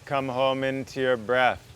Come home into your breath,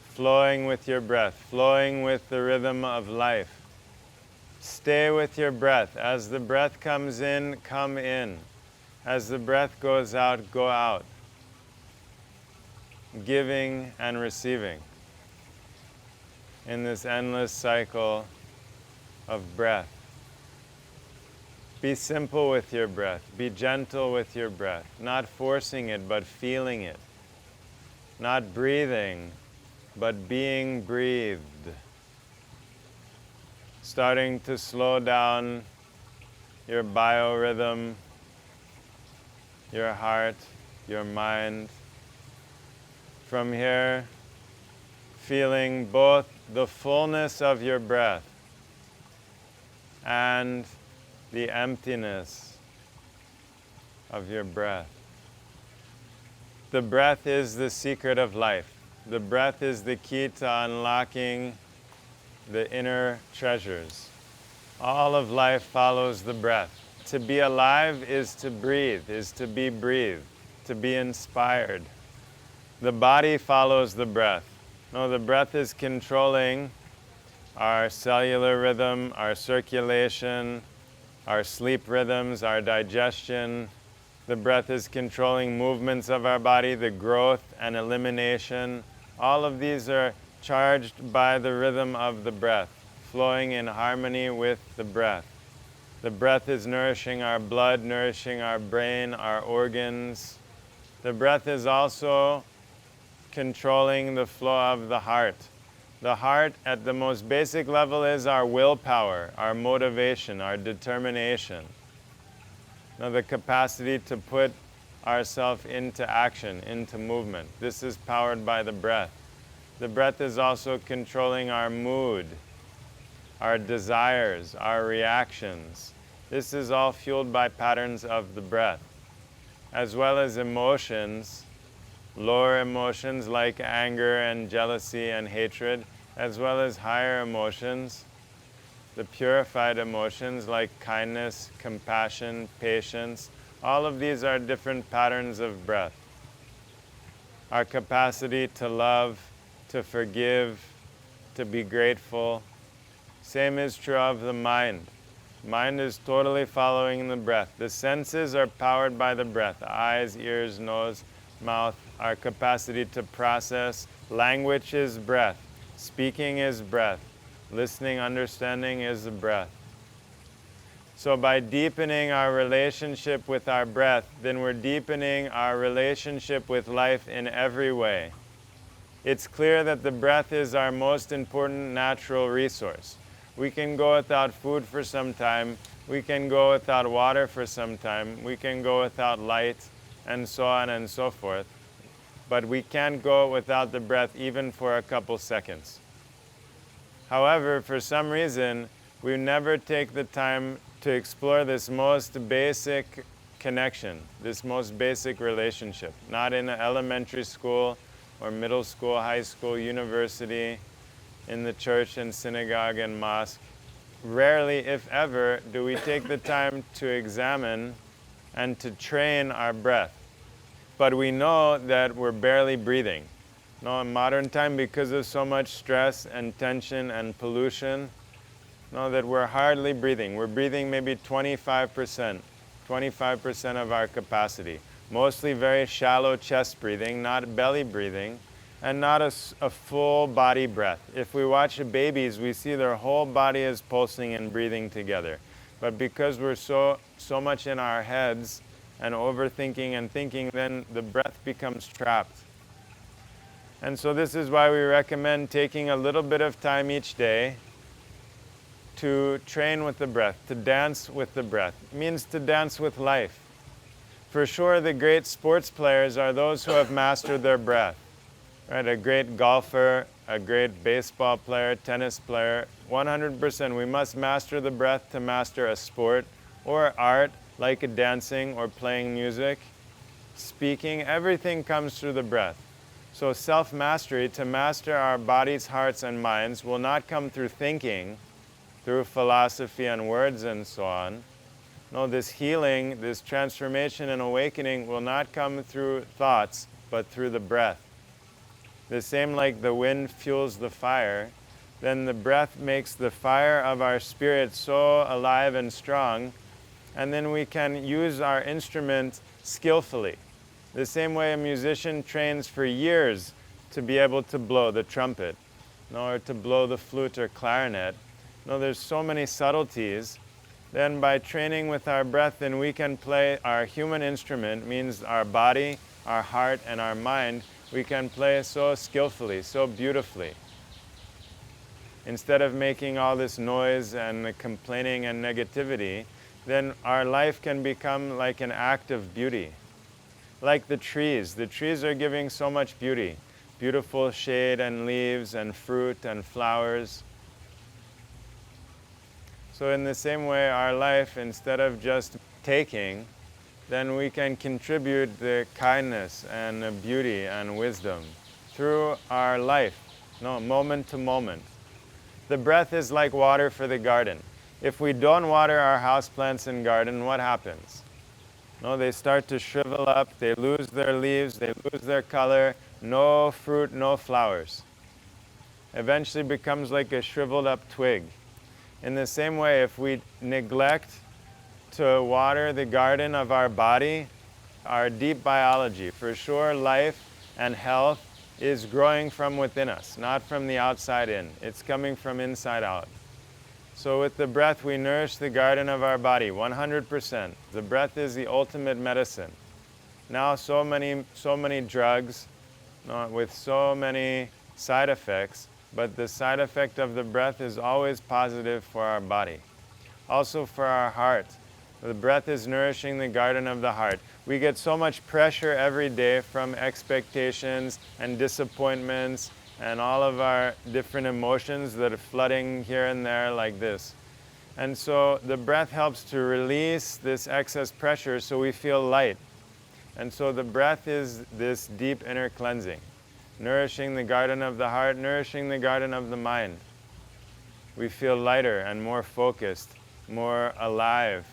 flowing with your breath, flowing with the rhythm of life. Stay with your breath. As the breath comes in, come in. As the breath goes out, go out. Giving and receiving in this endless cycle of breath. Be simple with your breath. Be gentle with your breath. Not forcing it, but feeling it. Not breathing, but being breathed. Starting to slow down your biorhythm, your heart, your mind. From here, feeling both the fullness of your breath and the emptiness of your breath. The breath is the secret of life. The breath is the key to unlocking the inner treasures. All of life follows the breath. To be alive is to breathe, is to be breathed, to be inspired. The body follows the breath. No, the breath is controlling our cellular rhythm, our circulation, our sleep rhythms, our digestion. The breath is controlling movements of our body, the growth and elimination. All of these are charged by the rhythm of the breath, flowing in harmony with the breath. The breath is nourishing our blood, nourishing our brain, our organs. The breath is also controlling the flow of the heart. The heart, at the most basic level, is our willpower, our motivation, our determination. Now, the capacity to put ourselves into action, into movement. This is powered by the breath. The breath is also controlling our mood, our desires, our reactions. This is all fueled by patterns of the breath, as well as emotions, lower emotions like anger and jealousy and hatred, as well as higher emotions, the purified emotions like kindness, compassion, patience. All of these are different patterns of breath. Our capacity to love, to forgive, to be grateful. Same is true of the mind. Mind is totally following the breath. The senses are powered by the breath. Eyes, ears, nose, mouth. Our capacity to process. Language is breath. Speaking is breath. Listening, understanding is the breath. So by deepening our relationship with our breath, then we're deepening our relationship with life in every way. It's clear that the breath is our most important natural resource. We can go without food for some time. We can go without water for some time. We can go without light, and so on and so forth. But we can't go without the breath even for a couple seconds. However, for some reason, we never take the time to explore this most basic connection, this most basic relationship. Not in elementary school or middle school, high school, university, in the church and synagogue and mosque. Rarely, if ever, do we take the time to examine and to train our breath. But we know that we're barely breathing. No, in modern time, because of so much stress and tension and pollution, know that we're hardly breathing. We're breathing maybe 25% of our capacity. Mostly very shallow chest breathing, not belly breathing, and not a full body breath. If we watch babies, we see their whole body is pulsing and breathing together. But because we're so much in our heads and overthinking and thinking, then the breath becomes trapped. And so this is why we recommend taking a little bit of time each day to train with the breath, to dance with the breath. It means to dance with life. For sure, the great sports players are those who have mastered their breath. Right? A great golfer, a great baseball player, tennis player, 100%. We must master the breath to master a sport or art like dancing or playing music, speaking. Everything comes through the breath. So self-mastery, to master our bodies, hearts, and minds, will not come through thinking, through philosophy and words and so on. No, this healing, this transformation and awakening will not come through thoughts, but through the breath. The same like the wind fuels the fire, then the breath makes the fire of our spirit so alive and strong, and then we can use our instrument skillfully. The same way a musician trains for years to be able to blow the trumpet, or to blow the flute or clarinet. There's so many subtleties. Then by training with our breath, then we can play our human instrument, means our body, our heart, and our mind. We can play so skillfully, so beautifully. Instead of making all this noise and complaining and negativity, then our life can become like an act of beauty. Like the trees. The trees are giving so much beauty. Beautiful shade and leaves and fruit and flowers. So in the same way, our life, instead of just taking, then we can contribute the kindness and the beauty and wisdom through our life, moment to moment. The breath is like water for the garden. If we don't water our houseplants and garden, what happens? They start to shrivel up, they lose their leaves, they lose their color, no fruit, no flowers. Eventually becomes like a shriveled up twig. In the same way, if we neglect to water the garden of our body, our deep biology, for sure life and health is growing from within us, not from the outside in. It's coming from inside out. So with the breath, we nourish the garden of our body, 100%. The breath is the ultimate medicine. Now so many drugs with so many side effects, but the side effect of the breath is always positive for our body. Also for our heart. The breath is nourishing the garden of the heart. We get so much pressure every day from expectations and disappointments and all of our different emotions that are flooding here and there like this. And so the breath helps to release this excess pressure so we feel light. And so the breath is this deep inner cleansing, nourishing the garden of the heart, nourishing the garden of the mind. We feel lighter and more focused, more alive.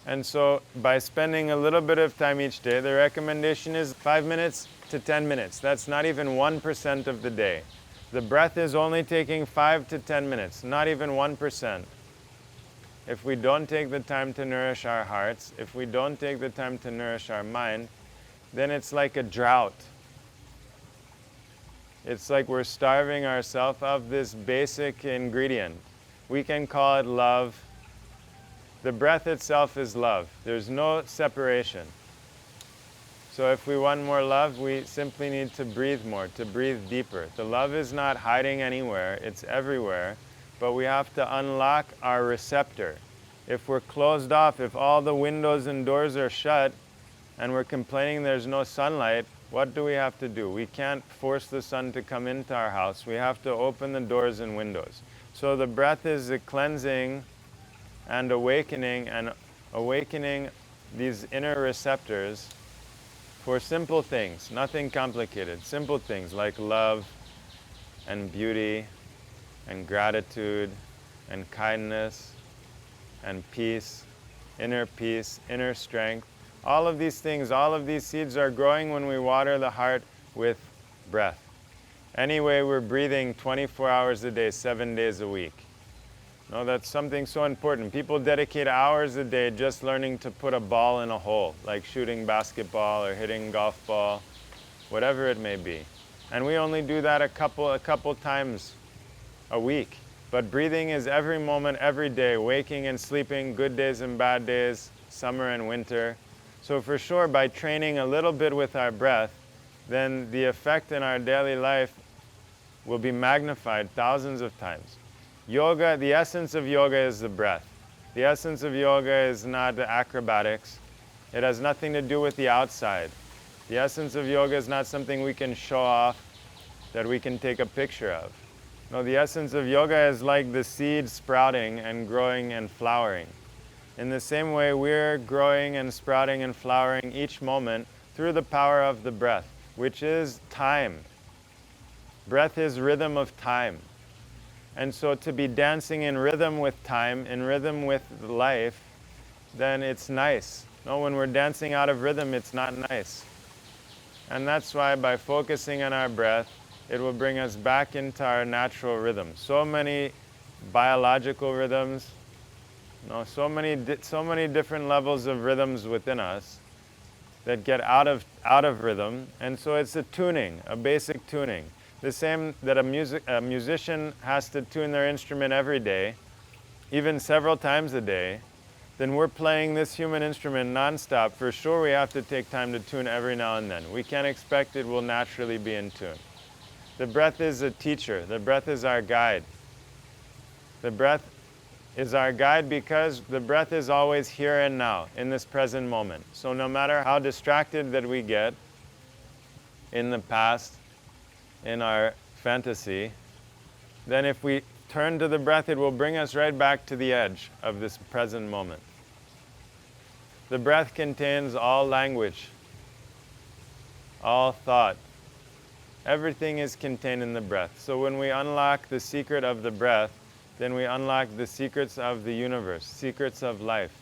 And so by spending a little bit of time each day, the recommendation is 5 minutes to 10 minutes. That's not even 1% of the day. The breath is only taking 5 to 10 minutes, not even 1%. If we don't take the time to nourish our hearts, if we don't take the time to nourish our mind, then it's like a drought. It's like we're starving ourselves of this basic ingredient. We can call it love. The breath itself is love. There's no separation. So if we want more love, we simply need to breathe more, to breathe deeper. The love is not hiding anywhere, it's everywhere, but we have to unlock our receptor. If we're closed off, if all the windows and doors are shut, and we're complaining there's no sunlight, what do we have to do? We can't force the sun to come into our house. We have to open the doors and windows. So the breath is the cleansing and awakening these inner receptors for simple things, nothing complicated. Simple things like love and beauty and gratitude and kindness and peace, inner strength. All of these things, all of these seeds are growing when we water the heart with breath. Anyway, we're breathing 24 hours a day, 7 days a week. That's something so important. People dedicate hours a day just learning to put a ball in a hole, like shooting basketball or hitting golf ball, whatever it may be. And we only do that a couple times a week. But breathing is every moment, every day, waking and sleeping, good days and bad days, summer and winter. So for sure, by training a little bit with our breath, then the effect in our daily life will be magnified thousands of times. Yoga, the essence of yoga is the breath. The essence of yoga is not the acrobatics. It has nothing to do with the outside. The essence of yoga is not something we can show off, that we can take a picture of. No, the essence of yoga is like the seed sprouting and growing and flowering. In the same way, we're growing and sprouting and flowering each moment through the power of the breath, which is time. Breath is rhythm of time. And so to be dancing in rhythm with time, in rhythm with life, then it's nice. No, when we're dancing out of rhythm, it's not nice. And that's why by focusing on our breath, it will bring us back into our natural rhythm. So many biological rhythms, so many different levels of rhythms within us that get out of rhythm, and so it's a tuning, a basic tuning. The same that a musician has to tune their instrument every day, even several times a day, then we're playing this human instrument nonstop. For sure we have to take time to tune every now and then. We can't expect it will naturally be in tune. The breath is a teacher. The breath is our guide. The breath is our guide because the breath is always here and now, in this present moment. So no matter how distracted that we get in the past, in our fantasy, then if we turn to the breath, it will bring us right back to the edge of this present moment. The breath contains all language, all thought. Everything is contained in the breath. So when we unlock the secret of the breath, then we unlock the secrets of the universe, secrets of life.